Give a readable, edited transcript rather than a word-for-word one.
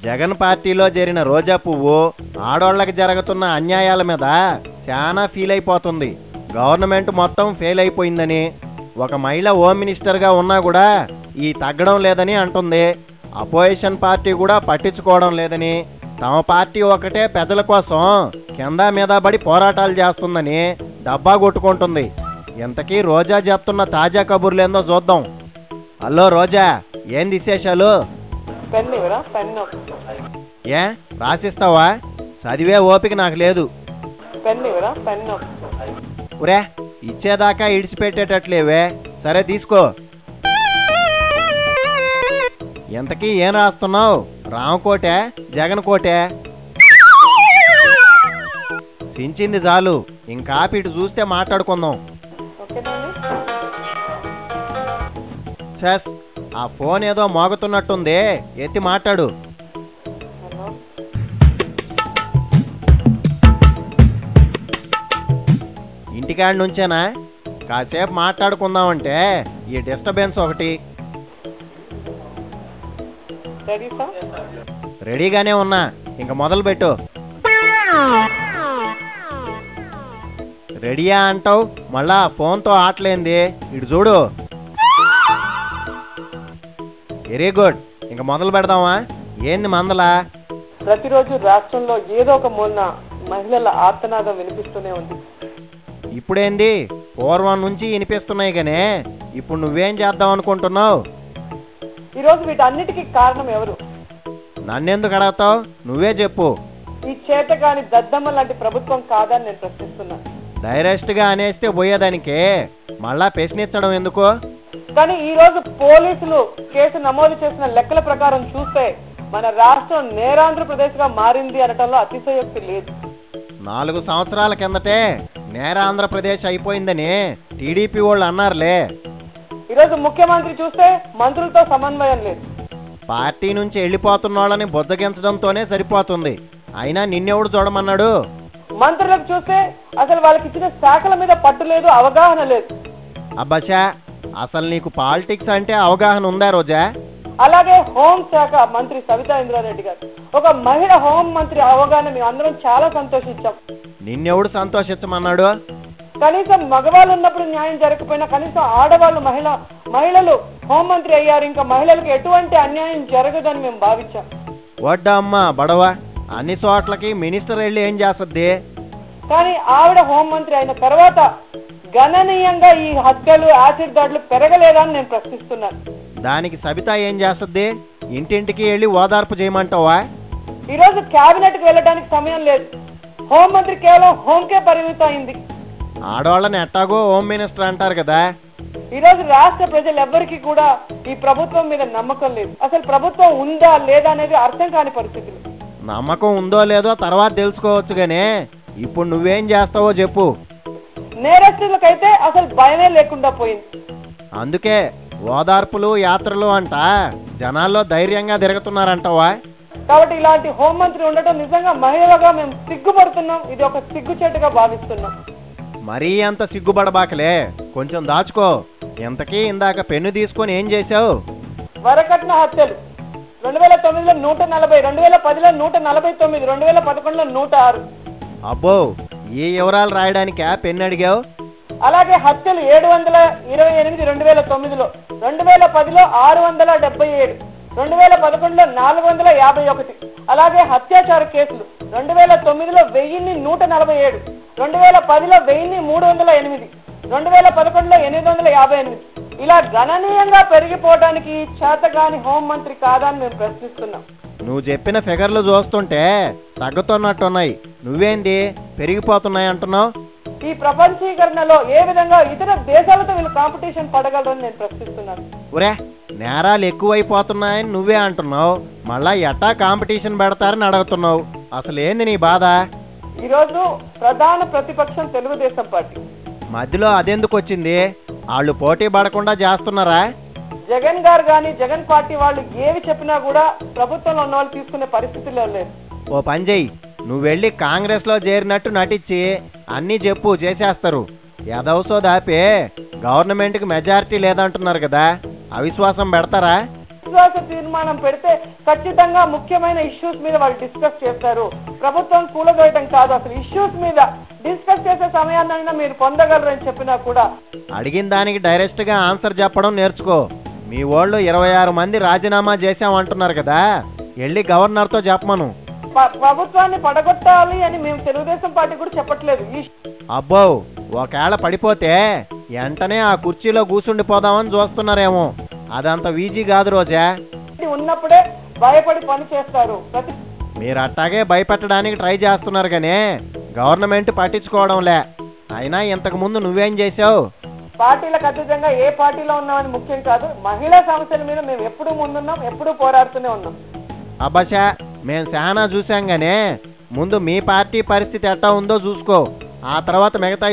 జగన్ పార్టీలో చేరిన రోజా పువ్వు ఆడోళ్లకు జరుగుతున్న అన్యాయాల మీద చాలా ఫీల్ అయిపోతుంది. గవర్నమెంట్ మొత్తం ఫెయిల్ అయిపోయిందని, ఒక మహిళ హోమ్ మినిస్టర్గా ఉన్నా కూడా ఈ తగ్గడం లేదని అంటుంది. అపోజిషన్ పార్టీ కూడా పట్టించుకోవడం లేదని, తమ పార్టీ ఒకటే పెద్దల కోసం కింద మీద పడి పోరాటాలు చేస్తుందని డబ్బా కొట్టుకుంటుంది. ఇంతకీ రోజా చెప్తున్న తాజా కబుర్లేందో చూద్దాం. హలో రోజా, ఏంది విశేషాలు? ఏ రాసిస్తావా? చదివే ఓపిక నాకు లేదు. ఒరే, ఇచ్చేదాకా ఇడిచిపెట్టేటట్లేవే. సరే తీసుకో. ఇంతకీ ఏం రాస్తున్నావు? రామకోటే జగన్ కోటే? చించింది చాలు, ఇంకా ఇటు చూస్తే మాట్లాడుకుందాం. చెస్, ఆ ఫోన్ ఏదో మోగుతున్నట్టుంది, ఎత్తి మాట్లాడు. ఇంటికాడి నుంచేనా? కాసేపు మాట్లాడుకుందామంటే ఈ డిస్టర్బెన్స్ ఒకటి. రెడీగానే ఉన్నా, ఇంక మొదలు పెట్టు. రెడీయా అంటావు, మళ్ళా ఫోన్తో ఆటలేంది. ఇటు చూడు. వెరీ గుడ్, ఇంక మొదలు పెడదామా? ఏంది మందలా? ప్రతిరోజు రాష్ట్రంలో ఏదో ఒక మూలన మహిళల ఆర్తనాదం వినిపిస్తూనే ఉంది. ఇప్పుడేంది, పూర్వం నుంచి వినిపిస్తున్నాయి గానే ఇప్పుడు నువ్వేం చేద్దాం అనుకుంటున్నావు? ఈరోజు వీటన్నిటికీ కారణం ఎవరు? నన్నెందుకు అడగతావు? నువ్వే చెప్పు. ఈ చేతగాని దద్దమ్మ లాంటి ప్రభుత్వం కాదని నేను ప్రశ్నిస్తున్నా. డైరెక్ట్ గా అనేస్తే పోయేదానికే మళ్ళా ప్రశ్నించడం ఎందుకు? కానీ ఈ రోజు పోలీసులు కేసు నమోదు చేసిన లెక్కల ప్రకారం చూస్తే మన రాష్ట్రం నేరాంధ్రప్రదేశ్ గా మారింది అనటంలో అతిశయోక్తి లేదు. 4 సంవత్సరాల కిందటే నేరాంధ్రప్రదేశ్ అయిపోయిందని టీడీపీ వాళ్ళు అన్నారులే. ఈరోజు ముఖ్యమంత్రి చూస్తే మంత్రులతో సమన్వయం లేదు. పార్టీ నుంచి వెళ్ళిపోతున్న వాళ్ళని బుద్ధగించడంతోనే సరిపోతుంది. అయినా నిన్నెవడు చూడమన్నాడు? మంత్రులకు చూస్తే అసలు వాళ్ళకి ఇచ్చిన శాఖల మీద పట్టు లేదు, అవగాహన లేదు. అబ్బచ్చా, అసలు నీకు పాలిటిక్స్ అంటే అవగాహన ఉందా రోజా? అలాగే హోం శాఖ మంత్రి సవితా ఇంద్రారెడ్డి గారు, ఒక మహిళ హోం మంత్రి అవగాహన మేము అందరం చాలా సంతోషించాం. నిన్నెవడు సంతోషించమన్నాడు? కనీసం మగవాళ్ళు ఉన్నప్పుడు న్యాయం జరగకపోయినా కనీసం ఆడవాళ్ళు మహిళలు హోంమంత్రి అయ్యారు, ఇంకా మహిళలకు ఎటువంటి అన్యాయం జరగదని మేము భావించాం. వడ్డా అమ్మా బడవా, అన్ని చోట్లకి మినిస్టర్ వెళ్ళి ఏం చేస్తుంది? కానీ ఆవిడ హోంమంత్రి అయిన తర్వాత గణనీయంగా ఈ హత్యలు, యాసిడ్ దాడులు పెరగలేదని నేను ప్రశ్నిస్తున్నాను. దానికి సబిత ఏం చేస్తుంది? ఇంటింటికి వెళ్ళి ఓదార్పు చేయమంటావా? ఈరోజు క్యాబినెట్కి వెళ్ళడానికి సమయం లేదు. హోంమంత్రి కేవలం హోంకే పరిమితం అయింది. ఆడవాళ్ళని ఎట్టాగో హోమ్ మినిస్టర్ అంటారు కదా. ఈరోజు రాష్ట్ర ప్రజలు ఎవ్వరికి కూడా ఈ ప్రభుత్వం మీద నమ్మకం లేదు. అసలు ప్రభుత్వం ఉందా లేదా అనేది అర్థం కాని పరిస్థితులు. నమ్మకం ఉందో లేదో తర్వాత తెలుసుకోవచ్చు గానే ఇప్పుడు నువ్వేం చేస్తావో చెప్పు. నేరస్తులకైతే అసలు భయమే లేకుండా పోయింది. అందుకే ఓదార్పులు, యాత్రలు అంట జనాల్లో ధైర్యంగా తిరుగుతున్నారంటావా? కాబట్టి ఇలాంటి హోంమంత్రి ఉండటం నిజంగా మహిళలుగా మేము సిగ్గుపడుతున్నాం. ఇది ఒక సిగ్గుచేటుగా భావిస్తున్నాం. మరీ అంత సిగ్గుపడబాకలే, కొంచెం దాచుకో. ఇంతకీ ఇందాక పెన్ను తీసుకొని ఏం చేశావు? వరకట్న హత్యలు 2009లో 140, 2010లో 149, 2011లో 106. అబ్బో, ఈ వివరాలు రాయడానికా పెన్ను అడిగావు? అలాగే హత్యలు 728 2009లో, 2010లో 677, 2011లో 451. అలాగే అత్యాచార కేసులు 2009లో 1147, 2010లో 1308, 2011లో 858. ఇలా గణనీయంగా పెరిగిపోవడానికి చేతగాని హోంమంత్రి కాదని మేము ప్రశ్నిస్తున్నాం. నువ్వు చెప్పిన ఫిగర్లు చూస్తుంటే తగ్గుతున్నట్టున్నాయి, నువ్వేంటి పెరిగిపోతున్నాయి అంటున్నావు? ఈ ప్రపంచీకరణలో ఏ విధంగా ఇతర దేశాలతో వీళ్ళు కాంపిటీషన్ పడగలరని నేను ప్రశ్నిస్తున్నాను. ఒరే, నేరాలు ఎక్కువైపోతున్నాయని నువ్వే అంటున్నావు, మళ్ళా ఎట్టా కాంపిటీషన్ పెడతారని అడుగుతున్నావు. అసలు ఏంది నీ బాధ? ఈరోజు ప్రధాన ప్రతిపక్షం తెలుగుదేశం పార్టీ. మధ్యలో అదెందుకు వచ్చింది? వాళ్ళు పోటీ పడకుండా చేస్తున్నారా? జగన్ గారు కానీ జగన్ పార్టీ వాళ్ళు ఏవి చెప్పినా కూడా ప్రభుత్వంలో ఉన్న వాళ్ళు తీసుకునే పరిస్థితుల్లో లేదు. ఓ పని చెయ్యి, నువ్వు వెళ్ళి కాంగ్రెస్లో చేరినట్టు నటించి అన్నీ చెప్పు, చేసేస్తారు. ఎదవసో దాపే గవర్నమెంట్కి మెజారిటీ లేదంటున్నారు కదా, అవిశ్వాసం పెడతారా? అవిశ్వాస తీర్మానం పెడితే ఖచ్చితంగా ముఖ్యమైన ఇష్యూస్ మీద వాళ్ళు డిస్కస్ చేస్తారు. ప్రభుత్వం కూలదోయటం కాదు, అసలు ఇష్యూస్ మీద డిస్కస్ చేసే సమయాన్నైనా మీరు పొందగలరని చెప్పినా కూడా అడిగిన దానికి డైరెక్ట్గా ఆన్సర్ చెప్పడం నేర్చుకో. మీ వాళ్ళు 26 మంది రాజీనామా చేశామంటున్నారు కదా, వెళ్ళి గవర్నర్తో చెప్పమను. ప్రభుత్వాన్ని పడగొట్టాలి అని మేము తెలుగుదేశం పార్టీ కూడా చెప్పట్లేదు. అబ్బో, ఒకవేళ పడిపోతే వెంటనే ఆ కుర్చీలో కూర్చుండిపోదామని చూస్తున్నారేమో. అదంత ఈజీ కాదు రోజా. ఉన్నప్పుడే భయపడి పని చేస్తారు. మీరు అట్టాగే భయపెట్టడానికి ట్రై చేస్తున్నారు కానీ గవర్నమెంట్ పట్టించుకోవడంలే. అయినా ఇంతకు ముందు నువ్వేం చేసావు? పార్టీలకు అతీతంగా ఏ పార్టీలో ఉన్నామని ముఖ్యం కాదు, మహిళా సమస్యల మీద మేము ఎప్పుడూ ముందున్నాం, ఎప్పుడూ పోరాడుతూనే ఉన్నాం. అబ్బా, మేము చాలా చూసాం గానే ముందు మీ పార్టీ పరిస్థితి ఎట్టా ఉందో చూసుకో, ఆ తర్వాత మిగతా